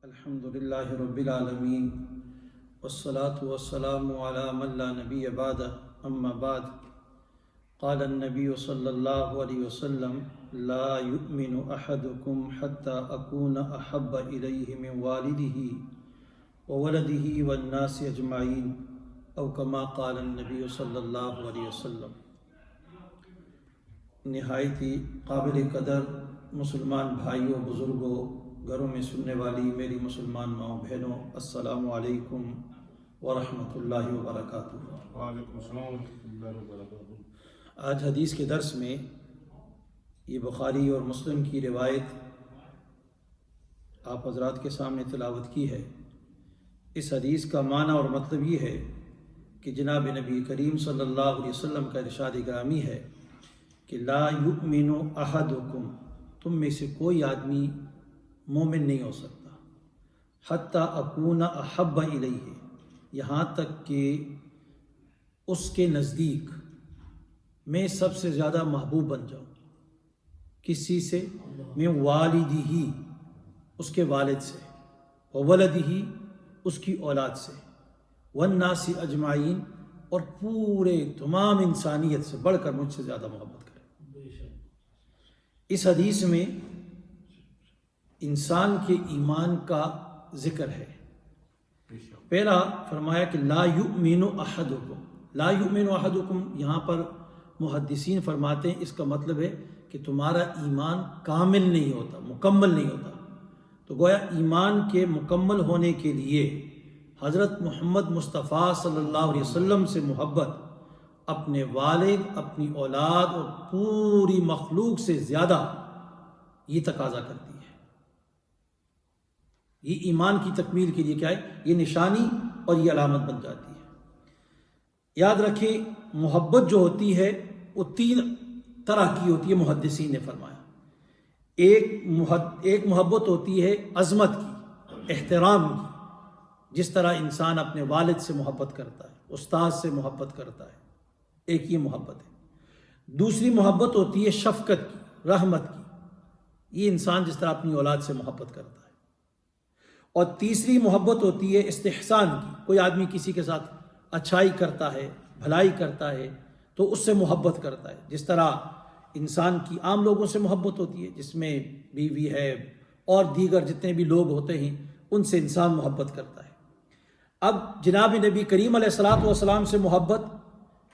الحمدللہ رب العالمین والصلاة والسلام علی من لا نبی بعدہ اما بعد قال النبی صلی اللہ علیہ وسلم لا یؤمن احدکم حتی اکون احب الیہ من والدہ وولدہ والناس اجمعین او کما قال النبی صلی اللہ علیہ وسلم۔ نہایت ہی قابل قدر مسلمان بھائیوں، بزرگوں، گھروں میں سننے والی میری مسلمان ماؤں بہنوں، السلام علیکم ورحمۃ اللہ وبرکاتہ۔ وعلیکم السلام ورحمۃ اللہ وبرکاتہ۔ آج حدیث کے درس میں یہ بخاری اور مسلم کی روایت آپ حضرات کے سامنے تلاوت کی ہے۔ اس حدیث کا معنی اور مطلب یہ ہے کہ جناب نبی کریم صلی اللہ علیہ وسلم کا ارشاد گرامی ہے کہ لا یؤمن احدکم، تم میں سے کوئی آدمی مومن نہیں ہو سکتا، حتی اکون احب الیہ، یہاں تک کہ اس کے نزدیک میں سب سے زیادہ محبوب بن جاؤں۔ کسی سے؟ من والدہ، اس کے والد سے، وولدہ، اس کی اولاد سے، والناس اجمعین، اور پورے تمام انسانیت سے بڑھ کر مجھ سے زیادہ محبت کرے۔ اس حدیث میں انسان کے ایمان کا ذکر ہے۔ پہلا فرمایا کہ لا یؤمن احدکم، لا یؤمن احدکم، یہاں پر محدثین فرماتے ہیں اس کا مطلب ہے کہ تمہارا ایمان کامل نہیں ہوتا، مکمل نہیں ہوتا۔ تو گویا ایمان کے مکمل ہونے کے لیے حضرت محمد مصطفیٰ صلی اللہ علیہ وسلم سے محبت اپنے والد، اپنی اولاد اور پوری مخلوق سے زیادہ یہ تقاضا کرتی ہے۔ یہ ایمان کی تکمیل کے لیے کیا ہے؟ یہ نشانی اور یہ علامت بن جاتی ہے۔ یاد رکھیں، محبت جو ہوتی ہے وہ تین طرح کی ہوتی ہے، محدثین نے فرمایا۔ ایک محبت ہوتی ہے عظمت کی، احترام کی، جس طرح انسان اپنے والد سے محبت کرتا ہے، استاد سے محبت کرتا ہے، ایک یہ محبت ہے۔ دوسری محبت ہوتی ہے شفقت کی، رحمت کی، یہ انسان جس طرح اپنی اولاد سے محبت کرتا ہے۔ اور تیسری محبت ہوتی ہے استحسان کی، کوئی آدمی کسی کے ساتھ اچھائی کرتا ہے، بھلائی کرتا ہے تو اس سے محبت کرتا ہے، جس طرح انسان کی عام لوگوں سے محبت ہوتی ہے، جس میں بیوی ہے اور دیگر جتنے بھی لوگ ہوتے ہیں ان سے انسان محبت کرتا ہے۔ اب جناب نبی کریم علیہ الصلوۃ والسلام سے محبت،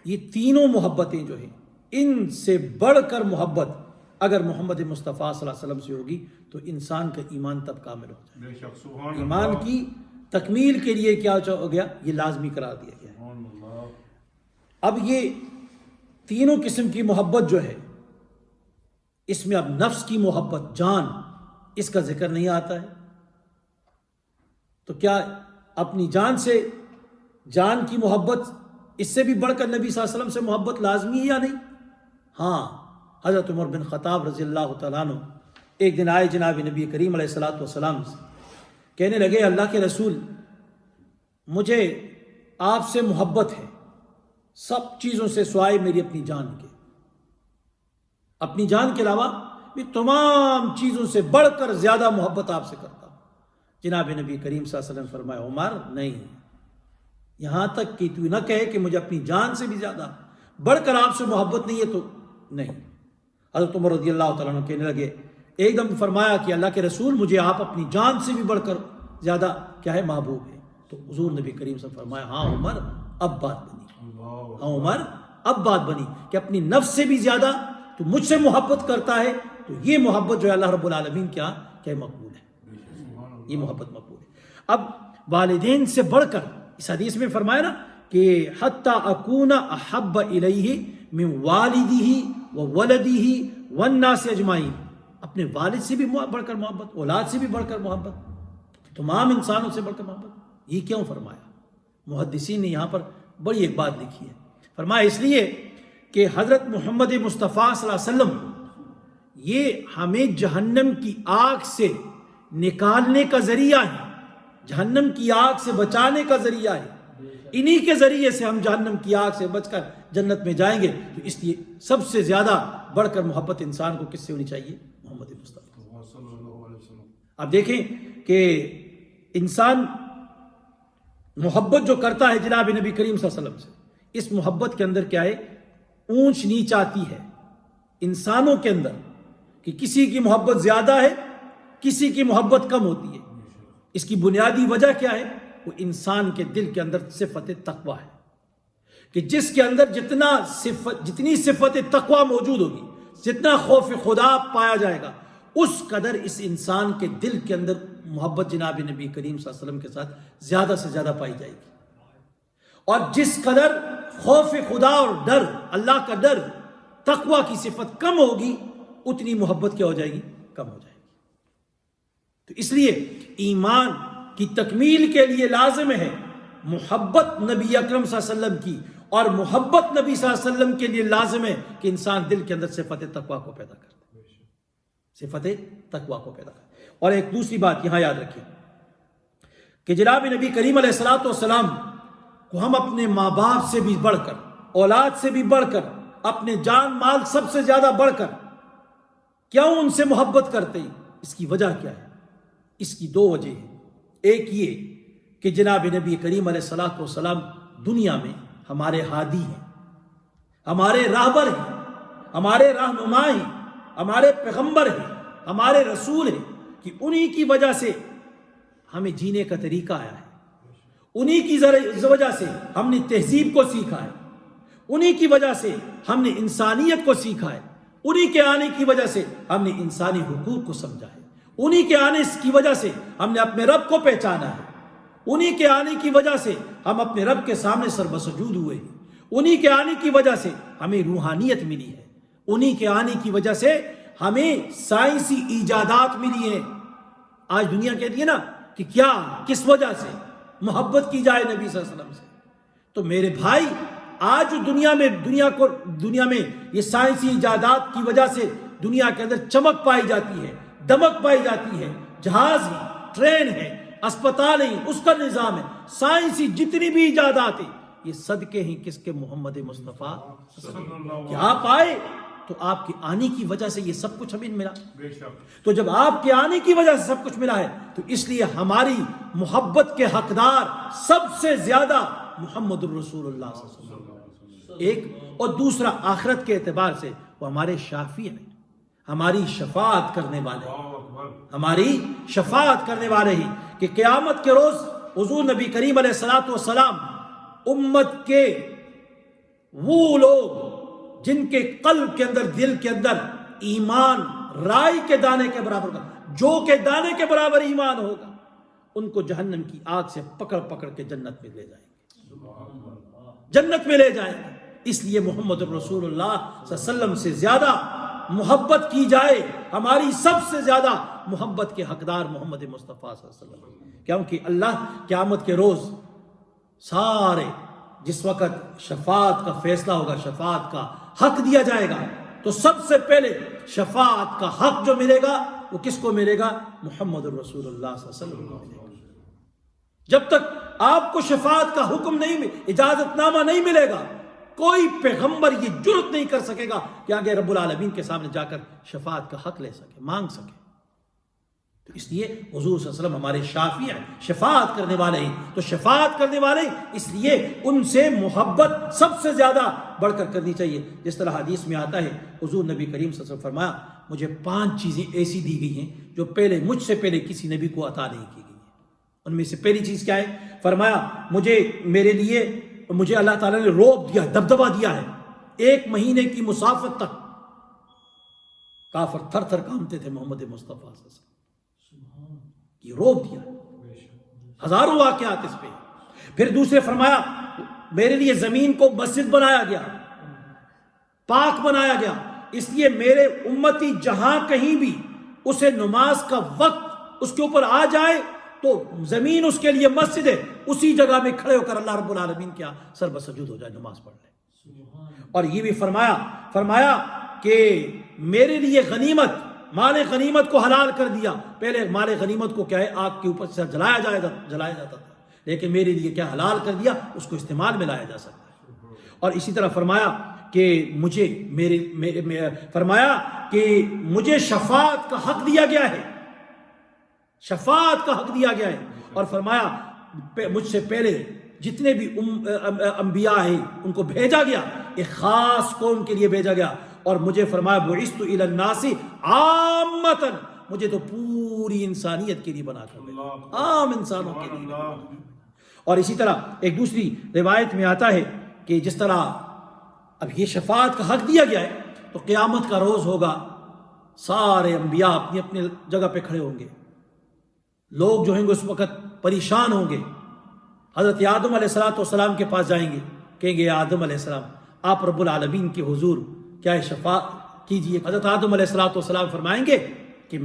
یہ تینوں محبتیں جو ہیں ان سے بڑھ کر محبت اگر محمد مصطفیٰ صلی اللہ علیہ وسلم سے ہوگی تو انسان کا ایمان تب کامل ہو جائے۔ بے شک، سبحان اللہ۔ ایمان کی تکمیل کے لیے کیا ہو گیا؟ یہ لازمی قرار دیا گیا ہے۔ سبحان اللہ۔ اب یہ تینوں قسم کی محبت جو ہے، اس میں اب نفس کی محبت، جان، اس کا ذکر نہیں آتا ہے۔ تو کیا اپنی جان سے، جان کی محبت، اس سے بھی بڑھ کر نبی صلی اللہ علیہ وسلم سے محبت لازمی ہے یا نہیں؟ ہاں، حضرت عمر بن خطاب رضی اللہ تعالیٰ عنہ ایک دن آئے جناب نبی کریم علیہ الصلوۃ والسلام سے، کہنے لگے اللہ کے رسول، مجھے آپ سے محبت ہے سب چیزوں سے سوائے میری اپنی جان کے، اپنی جان کے علاوہ میں تمام چیزوں سے بڑھ کر زیادہ محبت آپ سے کرتا ہوں۔ جناب نبی کریم صلی اللہ علیہ وسلم فرمایا عمر نہیں، یہاں تک کہ تو نہ کہے کہ مجھے اپنی جان سے بھی زیادہ بڑھ کر آپ سے محبت نہیں ہے تو نہیں۔ حضرت عمر رضی اللہ تعالیٰ عنہ کہنے لگے، ایک دم فرمایا کہ اللہ کے رسول، مجھے آپ اپنی جان سے بھی بڑھ کر زیادہ کیا ہے؟ محبوب ہے۔ تو حضور نبی کریم صلی اللہ علیہ وسلم فرمایا ہاں عمر، اب بات بنی، ہاں عمر اب بات بنی کہ اپنی نفس سے بھی زیادہ تو مجھ سے محبت کرتا ہے، تو یہ محبت جو ہے اللہ رب العالمین کیا مقبول ہے، یہ محبت مقبول ہے۔ اب والدین سے بڑھ کر اس حدیث میں فرمایا نا کہ حتی اکون احب الیہ من والدہ وولدہ والناس اجمعین، اپنے والد سے بھی بڑھ کر محبت، اولاد سے بھی بڑھ کر محبت، تمام انسانوں سے بڑھ کر محبت۔ یہ کیوں فرمایا؟ محدثین نے یہاں پر بڑی ایک بات لکھی ہے، فرمایا اس لیے کہ حضرت محمد مصطفیٰ صلی اللہ علیہ وسلم یہ ہمیں جہنم کی آگ سے نکالنے کا ذریعہ ہے، جہنم کی آگ سے بچانے کا ذریعہ ہے، انہی کے ذریعے سے ہم جہنم کی آگ سے بچ کر جنت میں جائیں گے۔ تو اس لیے سب سے زیادہ بڑھ کر محبت انسان کو کس سے ہونی چاہیے؟ محمد مصطفیٰ۔ اب دیکھیں کہ انسان محبت جو کرتا ہے جناب نبی کریم صلی اللہ علیہ وسلم سے، اس محبت کے اندر کیا ہے؟ اونچ نیچ آتی ہے انسانوں کے اندر، کہ کسی کی محبت زیادہ ہے، کسی کی محبت کم ہوتی ہے۔ اس کی بنیادی وجہ کیا ہے؟ وہ انسان کے دل کے اندر صفت تقوی ہے، کہ جس کے اندر جتنی صفت تقوی موجود ہوگی، جتنا خوف خدا پایا جائے گا، اس قدر اس انسان کے دل کے اندر محبت جناب نبی کریم صلی اللہ علیہ وسلم کے ساتھ زیادہ سے زیادہ پائی جائے گی۔ اور جس قدر خوف خدا اور ڈر، اللہ کا ڈر، تقوی کی صفت کم ہوگی، اتنی محبت کیا ہو جائے گی؟ کم ہو جائے گی۔ تو اس لیے ایمان کی تکمیل کے لیے لازم ہے محبت نبی اکرم صلی اللہ علیہ وسلم کی، اور محبت نبی صلی اللہ علیہ وسلم کے لیے لازم ہے کہ انسان دل کے اندر صفت تقوی کو پیدا کرے، صفت تقوی کو پیدا کرے۔ اور ایک دوسری بات یہاں یاد رکھیں کہ جناب نبی کریم علیہ الصلوۃ والسلام کو ہم اپنے ماں باپ سے بھی بڑھ کر، اولاد سے بھی بڑھ کر، اپنے جان مال سب سے زیادہ بڑھ کر کیوں ان سے محبت کرتے ہیں؟ اس کی وجہ کیا ہے؟ اس کی دو وجہ ہیں۔ ایک یہ کہ جناب نبی کریم علیہ الصلوۃ والسلام دنیا میں ہمارے ہادی ہیں، ہمارے راہبر ہیں، ہمارے رہنما ہیں، ہمارے پیغمبر ہیں، ہمارے رسول ہیں، کہ انہی کی وجہ سے ہمیں جینے کا طریقہ آیا ہے، انہی کی وجہ سے ہم نے تہذیب کو سیکھا ہے، انہی کی وجہ سے ہم نے انسانیت کو سیکھا ہے، انہی کے آنے کی وجہ سے ہم نے انسانی حقوق کو سمجھا ہے، انہی کے آنے کی وجہ سے ہم نے اپنے رب کو پہچانا ہے، انہی کے آنے کی وجہ سے ہم اپنے رب کے سامنے سر بسجود ہوئے ہیں، انہی کے آنے کی وجہ سے ہمیں روحانیت ملی ہے، انہی کے آنے کی وجہ سے ہمیں سائنسی ایجادات ملی ہیں۔ آج دنیا کہتی ہے نا کہ کیا کس وجہ سے محبت کی جائے نبی صلی اللہ علیہ وسلم سے، تو میرے بھائی آج دنیا میں یہ سائنسی ایجادات کی وجہ سے دنیا کے اندر چمک پائی جاتی ہے، دمک پائی جاتی ہے، جہاز ہے، ٹرین ہے، اسپتال ہے، اس کا نظام ہے، سائنسی جتنی بھی ایجادات ہیں، یہ صدقے ہیں کس کے؟ محمد مصطفیٰ۔ کہ آپ آئے تو آپ کے آنے کی وجہ سے یہ سب کچھ ہمیں ملا، تو جب آپ کے آنے کی وجہ سے سب کچھ ملا ہے تو اس لیے ہماری محبت کے حقدار سب سے زیادہ محمد الرسول اللہ صلی اللہ علیہ وسلم ایک، اور دوسرا آخرت کے اعتبار سے وہ ہمارے شافی ہیں، ہماری شفاعت کرنے والے ہیں، ہماری شفاعت کرنے والے ہیں، کہ قیامت کے روز حضور نبی کریم علیہ الصلوۃ والسلام امت کے وہ لوگ جن کے قلب کے اندر، دل کے اندر ایمان رائی کے دانے کے برابر ہوگا، جو کے دانے کے برابر ایمان ہوگا، ان کو جہنم کی آگ سے پکڑ پکڑ کے جنت میں لے جائیں گے، جنت میں لے جائیں گے۔ اس لیے محمد رسول اللہ صلی اللہ علیہ وسلم سے زیادہ محبت کی جائے، ہماری سب سے زیادہ محبت کے حقدار محمد مصطفیٰ صلی اللہ علیہ وسلم، کیونکہ اللہ قیامت کے روز سارے، جس وقت شفاعت کا فیصلہ ہوگا، شفاعت کا حق دیا جائے گا، تو سب سے پہلے شفاعت کا حق جو ملے گا وہ کس کو ملے گا؟ محمد الرسول اللہ صلی اللہ علیہ وسلم کو ملے گا۔ جب تک آپ کو شفاعت کا حکم نہیں، اجازت نامہ نہیں ملے گا، کوئی پیغمبر یہ جرت نہیں کر سکے گا کہ آگے رب العالمین کے سامنے جا کر شفاعت کا حق لے سکے، مانگ سکے۔ تو اس لیے حضور صلی اللہ علیہ وسلم ہمارے شافی ہیں، شفاعت کرنے والے ہیں، تو شفاعت کرنے والے اس لیے ان سے محبت سب سے زیادہ بڑھ کر کرنی چاہیے۔ جس طرح حدیث میں آتا ہے، حضور نبی کریم صلی اللہ علیہ وسلم فرمایا، مجھے 5 چیزیں ایسی دی گئی ہیں جو مجھ سے پہلے کسی نبی کو عطا نہیں کی گئی ہیں۔ ان میں سے پہلی چیز کیا ہے؟ فرمایا مجھے اللہ تعالیٰ نے روب دیا، دبدبہ دیا ہے، 1 مہینے کی مسافت تک کافر تھر تھر کانپتے تھے محمد مصطفیٰ صلی اللہ علیہ وسلم، یہ روب دیا، ہزاروں واقعات اس پہ۔ پھر دوسرے فرمایا، میرے لیے زمین کو مسجد بنایا گیا، پاک بنایا گیا، اس لیے میرے امتی جہاں کہیں بھی اسے نماز کا وقت اس کے اوپر آ جائے تو زمین اس کے لیے مسجد ہے، اسی جگہ میں کھڑے ہو کر اللہ رب العالمین کیا سر بسجود ہو جائے، نماز پڑھ لے۔ اور یہ بھی فرمایا کہ میرے لیے غنیمت، مال غنیمت کو حلال کر دیا۔ پہلے مال غنیمت کو کیا ہے، آگ کے اوپر سے جلایا جاتا تھا، لیکن میرے لیے کیا حلال کر دیا، اس کو استعمال میں لایا جا سکتا ہے۔ اور اسی طرح فرمایا کہ مجھے شفاعت کا حق دیا گیا ہے، شفاعت کا حق دیا گیا ہے، اور فرمایا مجھ سے پہلے جتنے بھی انبیاء ہیں ان کو بھیجا گیا، ایک خاص قوم کے لیے بھیجا گیا، اور مجھے فرمایا بعثت الی الناس عامۃ، مجھے تو پوری انسانیت کے لیے بنا کر بھیجا، عام انسانوں کے لیے۔ اور اسی طرح ایک دوسری روایت میں آتا ہے کہ جس طرح اب یہ شفاعت کا حق دیا گیا ہے، تو قیامت کا روز ہوگا، سارے انبیاء اپنی اپنی جگہ پہ کھڑے ہوں گے، لوگ جو ہیں گے اس وقت پریشان ہوں گے، حضرت آدم علیہ السلام کے پاس جائیں گے، کہیں گے آدم علیہ السلام آپ رب العالمین کے حضور کیا شفاعت کیجیے۔ حضرت آدم علیہ السلام فرمائیں گے کہ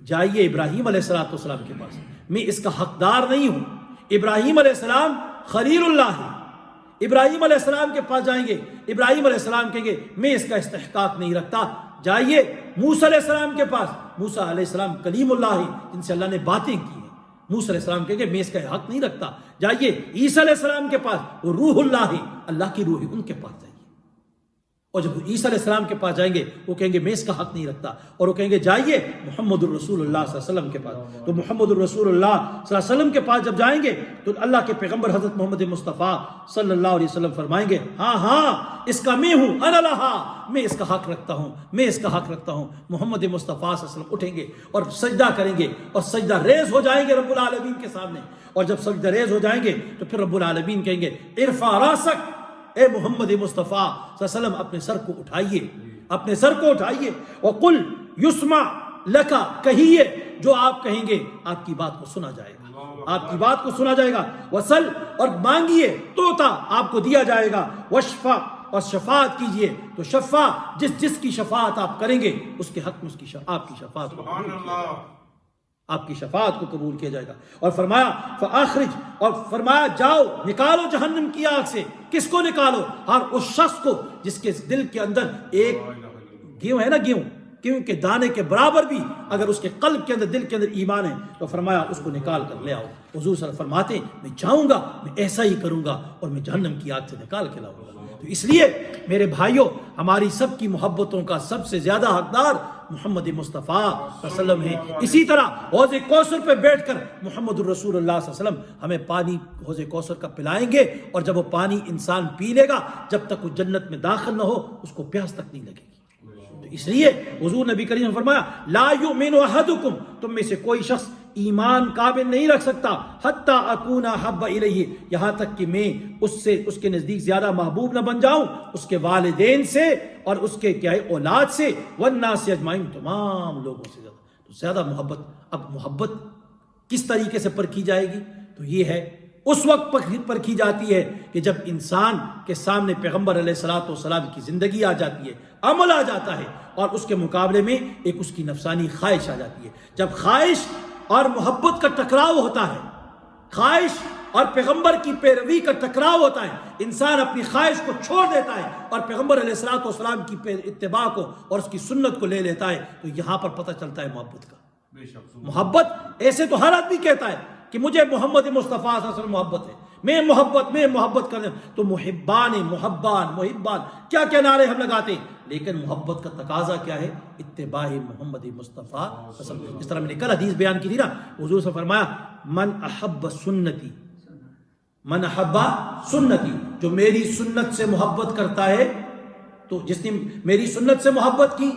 جائیے ابراہیم علیہ السلام کے پاس، میں اس کا حقدار نہیں ہوں، ابراہیم علیہ السلام خلیل اللہ ہے، ابراہیم علیہ السلام کے پاس جائیں گے، ابراہیم علیہ السلام کہیں گے میں اس کا استحقاق نہیں رکھتا، جائیے موسیٰ علیہ السلام کے پاس، موسیٰ علیہ السلام کلیم اللہ ہے جن سے اللہ نے باتیں کی ہیں، موسیٰ علیہ السلام کہیں گے میں اس کا حق نہیں رکھتا، جائیے عیسیٰ علیہ السلام کے پاس، وہ روح اللہ ہے، اللہ کی روح ہے، ان کے پاس جائیے، اور جب عیسیٰ علیہ السلام کے پاس جائیں گے وہ کہیں گے میں اس کا حق نہیں رکھتا، اور وہ کہیں گے جائیے محمد الرسول اللہ صلی اللہ علیہ وسلم کے پاس، تو محمد الرسول اللہ صلی اللہ علیہ وسلم کے پاس جب جائیں گے تو اللہ کے پیغمبر حضرت محمد مصطفیٰ صلی اللہ علیہ وسلم فرمائیں گے ہاں ہاں اس کا میں ہوں، انا لہا، میں اس کا حق رکھتا ہوں، میں اس کا حق رکھتا ہوں۔ محمد مصطفیٰ صلی اللہ علیہ وسلم اٹھیں گے اور سجدہ کریں گے، اور سجدہ ریز ہو جائیں گے رب العالمین کے سامنے، اور جب سجدہ ریز ہو جائیں گے تو پھر رب العالمین کہیں گے ارفع راسک، اے محمد مصطفیٰ صلی اللہ علیہ وسلم اپنے سر کو اٹھائیے، اپنے سر کو اٹھائیے، وقل یسمع لک، کہیے جو آپ کہیں گے آپ کی بات کو سنا جائے گا، آپ کی بات کو سنا جائے گا، وسل، اور مانگیے توتا آپ کو دیا جائے گا، وشفع، اور شفاعت کیجئے تو شفاع، جس کی شفاعت آپ کریں گے اس کے حق میں آپ کی شفاعت کو قبول کیا جائے گا، آپ کی شفاعت کو قبول کیا جائے گا۔ اور فرمایا فآخرج، اور فرمایا جاؤ نکالو جہنم کی آگ سے، کس کو نکالو؟ ہر اس شخص کو جس کے دل کے اندر ایک گیہوں ہے نا، گیہوں کے دانے کے برابر بھی اگر اس کے قلب کے اندر، دل کے اندر ایمان ہے، تو فرمایا اس کو نکال کر لے آؤ۔ حضور صلی اللہ علیہ وسلم فرماتے ہیں میں جاؤں گا، میں ایسا ہی کروں گا، اور میں جہنم کی آگ سے نکال کے لاؤں گا۔ تو اس لیے میرے بھائیوں، ہماری سب کی محبتوں کا سب سے زیادہ حقدار محمد مصطفیٰ صلی اللہ علیہ وسلم ہے۔ اسی طرح حوض کوثر پہ بیٹھ کر محمد الرسول اللہ صلی اللہ علیہ وسلم ہمیں پانی حوض کوثر کا پلائیں گے، اور جب وہ پانی انسان پی لے گا، جب تک وہ جنت میں داخل نہ ہو اس کو پیاس تک نہیں لگے گی۔ تو اس لیے حضور نبی کریم نے فرمایا لا یؤمن احدکم، تم میں سے کوئی شخص ایمان قابل نہیں رکھ سکتا حتی اکون احب الیہ، یہاں تک کہ میں اس کے نزدیک زیادہ محبوب نہ بن جاؤں اس کے والدین سے، اور اس کے کیا ہے اولاد سے، والناس اجمعین، تمام لوگوں سے زیادہ۔ تو زیادہ محبت، اب محبت کس طریقے سے پرکھی جائے گی؟ تو یہ ہے اس وقت پرکھی جاتی ہے کہ جب انسان کے سامنے پیغمبر علیہ السلام کی زندگی آ جاتی ہے، عمل آ جاتا ہے، اور اس کے مقابلے میں ایک اس کی نفسانی خواہش آ جاتی ہے۔ جب خواہش اور محبت کا ٹکراؤ ہوتا ہے، خواہش اور پیغمبر کی پیروی کا ٹکراؤ ہوتا ہے، انسان اپنی خواہش کو چھوڑ دیتا ہے اور پیغمبر علیہ السلام کی اتباع کو اور اس کی سنت کو لے لیتا ہے، تو یہاں پر پتہ چلتا ہے محبت کا۔ محبت ایسے تو ہر آدمی کہتا ہے کہ مجھے محمد مصطفیٰ صلی اللہ علیہ وسلم محبت ہے، میں محبت کرنے، تو محبان کیا کیا نعرے ہم لگاتے ہیں، لیکن محبت کا تقاضا کیا ہے؟ اتباع محمد مصطفیٰ صلی اللہ علیہ وسلم۔ جس طرح میں نے کل حدیث بیان کی تھی نا، حضور سے فرمایا من احب سنتی، جو میری سنت سے محبت کرتا ہے، تو جس نے میری سنت سے محبت کی،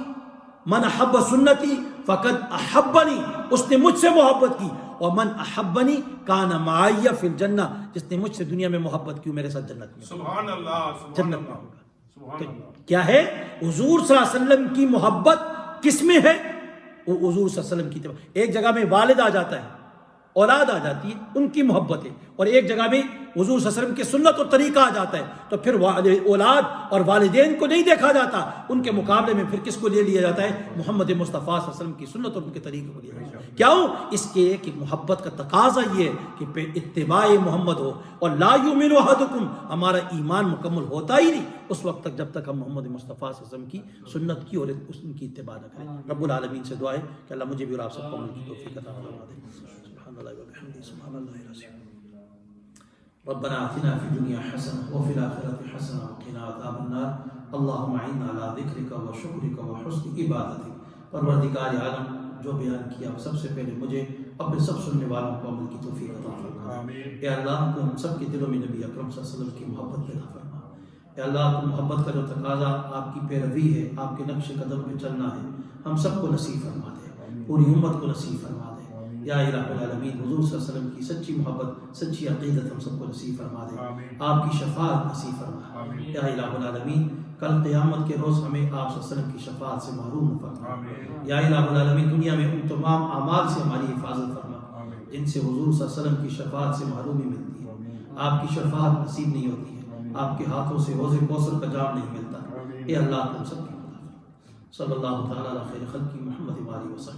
من احب سنتی فقد احبنی، اس نے مجھ سے محبت کی، اور من احبنی کان معی فی الجنہ، جس نے مجھ سے دنیا میں محبت کی وہ میرے ساتھ جنت میں، سبحان اللہ، جنت میں ہوگا۔ کیا ہے؟ حضور صلی اللہ علیہ وسلم کی محبت کس میں ہے؟ وہ حضور صلی اللہ علیہ وسلم کی طرف۔ ایک جگہ میں والد آ جاتا ہے، اولاد آ جاتی ہے، ان کی محبت ہے، اور ایک جگہ میں حضور صلی اللہ علیہ وسلم کی سنت اور طریقہ آ جاتا ہے، تو پھر اولاد اور والدین کو نہیں دیکھا جاتا، ان کے مقابلے میں پھر کس کو لے لیا جاتا ہے؟ محمد مصطفیٰ صلی اللہ علیہ وسلم کی سنت اور ان کے طریقے کو لیا جاتا ہے۔ کیوں؟ اس کے کہ محبت کا تقاضا یہ ہے کہ اتباع محمد ہو، اور لا یؤمن احدکم، ہمارا ایمان مکمل ہوتا ہی نہیں اس وقت تک جب تک ہم محمد مصطفیٰ صلی اللہ علیہ وسلم کی سنت کی اور ان کی اتباع نہ کریں۔ رب العالمین سے دعا ہے کہ اللہ مجھے بھی اور آپ سب کو عمل کی توفیق عطا فرما دے۔ سبحان اللہ وبحمدہ، سبحان اللہ العظیم۔ ربنا آتنا في الدنيا حسنة وفي الآخرة حسنة وقنا عذاب النار اللهم أعنا على ذكرك وشكرك وحسن عبادتك۔ پروردگار عالم جو بیان کیا سب سے پہلے مجھے اپنے سب سننے والوں کو عمل کی توفیق عطا فرما۔ آمین۔ اے اللہ تو ہم سب کے دلوں میں نبی اکرم صلی اللہ علیہ وسلم کی محبت پیدا فرما۔ اے اللہ تو محبت کا جو تقاضا آپ کی پیروی ہے، آپ کے نقش قدم پہ چلنا ہے، ہم سب کو نصیب فرما دے، پوری امت کو نصیب فرما دے۔ یا الہ العالمین، حضور صلی اللہ علیہ وسلم کی سچی محبت، سچی عقیدت ہم سب کو نصیب فرما دے، آپ کی شفاعت نصیب فرما۔ یا الہ العالمین، کل قیامت کے روز ہمیں آپ صلی اللہ علیہ وسلم کی شفاعت سے محروم نہ فرما۔ یا الہ العالمین، دنیا میں ان تمام اعمال سے ہماری حفاظت فرما جن سے حضور صلی اللہ علیہ وسلم کی شفاعت سے محرومی ملتی ہے، آپ کی شفاعت نصیب نہیں ہوتی ہے، آپ کے ہاتھوں سے حوض کوثر کا جام نہیں ملتا۔ اے اللہ تم سب کی مدد فرما۔ صلی اللہ تعالیٰ علی خیر خلقی محمد و آلہ وسلم۔